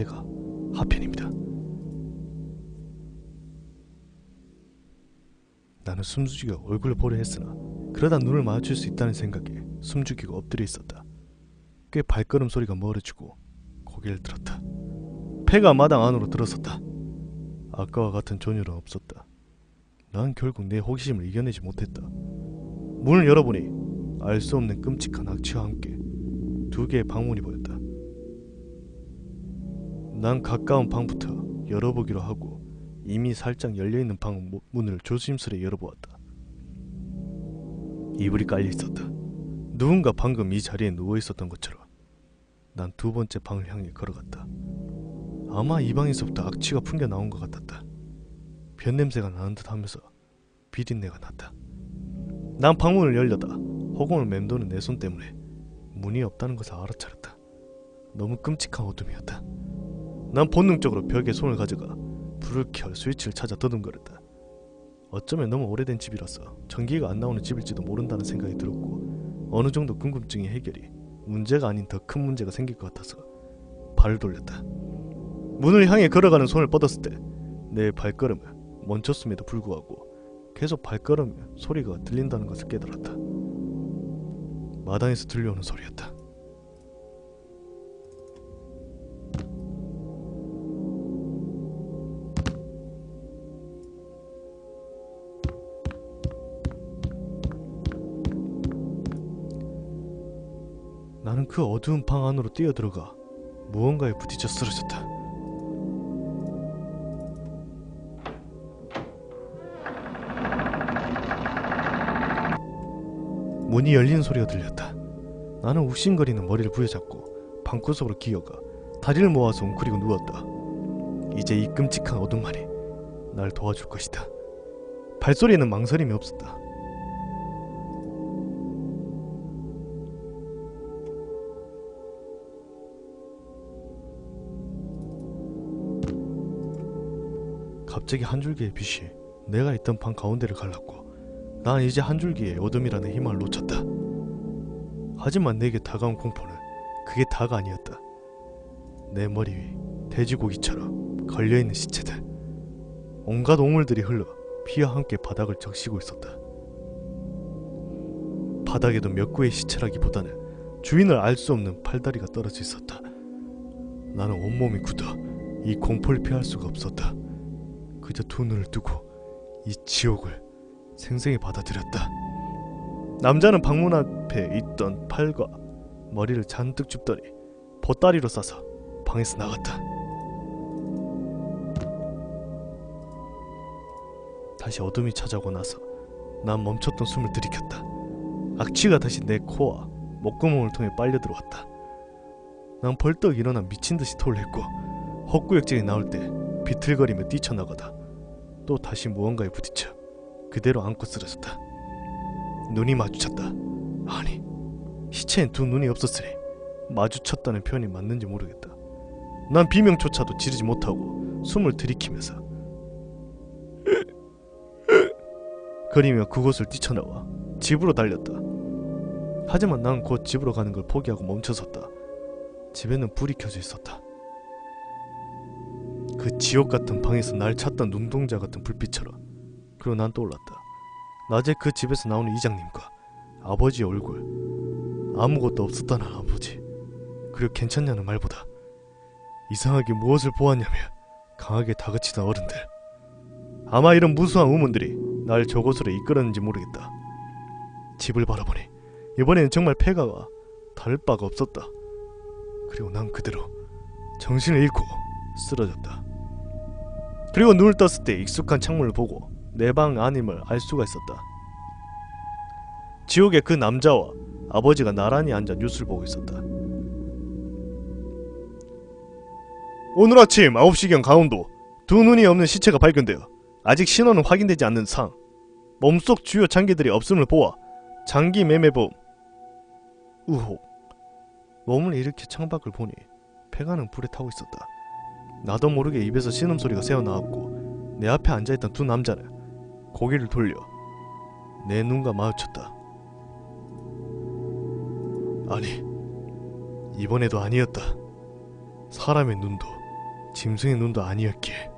폐가 하편입니다. 나는 숨죽이고 얼굴을 보려 했으나 그러다 눈을 마주칠 수 있다는 생각에 숨죽이고 엎드려 있었다. 꽤 발걸음 소리가 멀어지고 고개를 들었다. 폐가 마당 안으로 들어섰다. 아까와 같은 존열은 없었다. 난 결국 내 호기심을 이겨내지 못했다. 문을 열어보니 알 수 없는 끔찍한 악취와 함께 두 개의 방문이 보였다. 난 가까운 방부터 열어보기로 하고 이미 살짝 열려있는 방 문을 조심스레 열어보았다. 이불이 깔려있었다. 누군가 방금 이 자리에 누워있었던 것처럼. 난 두 번째 방을 향해 걸어갔다. 아마 이 방에서부터 악취가 풍겨나온 것 같았다. 변냄새가 나는 듯 하면서 비린내가 났다. 난 방문을 열려다 허공을 맴도는 내 손 때문에 문이 없다는 것을 알아차렸다. 너무 끔찍한 어둠이었다. 난 본능적으로 벽에 손을 가져가 불을 켜 스위치를 찾아 더듬거렸다. 어쩌면 너무 오래된 집이라서 전기가 안 나오는 집일지도 모른다는 생각이 들었고 어느 정도 궁금증이 해결이 문제가 아닌 더 큰 문제가 생길 것 같아서 발을 돌렸다. 문을 향해 걸어가는 손을 뻗었을 때 내 발걸음은 멈췄음에도 불구하고 계속 발걸음에 소리가 들린다는 것을 깨달았다. 마당에서 들려오는 소리였다. 나는 그 어두운 방 안으로 뛰어들어가 무언가에 부딪혀 쓰러졌다. 문이 열리는 소리가 들렸다. 나는 욱신거리는 머리를 부여잡고 방구석으로 기어가 다리를 모아서 웅크리고 누웠다. 이제 이 끔찍한 어둠만이 날 도와줄 것이다. 발소리에는 망설임이 없었다. 갑자기 한 줄기의 빛이 내가 있던 방 가운데를 갈랐고 난 이제 한 줄기의 어둠이라는 희망을 놓쳤다. 하지만 내게 다가온 공포는 그게 다가 아니었다. 내 머리 위 돼지고기처럼 걸려있는 시체들, 온갖 오물들이 흘러 피와 함께 바닥을 적시고 있었다. 바닥에도 몇 구의 시체라기보다는 주인을 알 수 없는 팔다리가 떨어져 있었다. 나는 온몸이 굳어 이 공포를 피할 수가 없었다. 그저 두 눈을 뜨고 이 지옥을 생생히 받아들였다. 남자는 방문 앞에 있던 팔과 머리를 잔뜩 줍더니 보따리로 싸서 방에서 나갔다. 다시 어둠이 찾아오고 나서 난 멈췄던 숨을 들이켰다. 악취가 다시 내 코와 목구멍을 통해 빨려 들어왔다. 난 벌떡 일어나 미친듯이 토를 했고 헛구역질이 나올 때 비틀거리며 뛰쳐나가다 또 다시 무언가에 부딪혀 그대로 안고 쓰러졌다. 눈이 마주쳤다. 아니, 시체엔 두 눈이 없었으니 마주쳤다는 표현이 맞는지 모르겠다. 난 비명조차도 지르지 못하고 숨을 들이키면서 그리며 그곳을 뛰쳐나와 집으로 달렸다. 하지만 난 곧 집으로 가는 걸 포기하고 멈춰섰다. 집에는 불이 켜져 있었다. 그 지옥같은 방에서 날 찾던 눈동자 같은 불빛처럼. 그리고 난 떠올랐다. 낮에 그 집에서 나오는 이장님과 아버지의 얼굴, 아무것도 없었다는 아버지, 그리고 괜찮냐는 말보다 이상하게 무엇을 보았냐며 강하게 다그치던 어른들. 아마 이런 무수한 의문들이 날 저곳으로 이끌었는지 모르겠다. 집을 바라보니 이번에는 정말 폐가가 다를 바가 없었다. 그리고 난 그대로 정신을 잃고 쓰러졌다. 그리고 눈을 떴을 때 익숙한 창문을 보고 내 방 안임을 알 수가 있었다. 지옥의 그 남자와 아버지가 나란히 앉아 뉴스를 보고 있었다. 오늘 아침 9시경 강원도 두 눈이 없는 시체가 발견되어 아직 신원은 확인되지 않는 상, 몸속 주요 장기들이 없음을 보아 장기 매매보험 의혹. 몸을 일으켜 창밖을 보니 폐가는 불에 타고 있었다. 나도 모르게 입에서 신음소리가 새어나왔고 내 앞에 앉아있던 두 남자는 고개를 돌려 내 눈과 마주쳤다. 아니, 이번에도 아니었다. 사람의 눈도 짐승의 눈도 아니었기에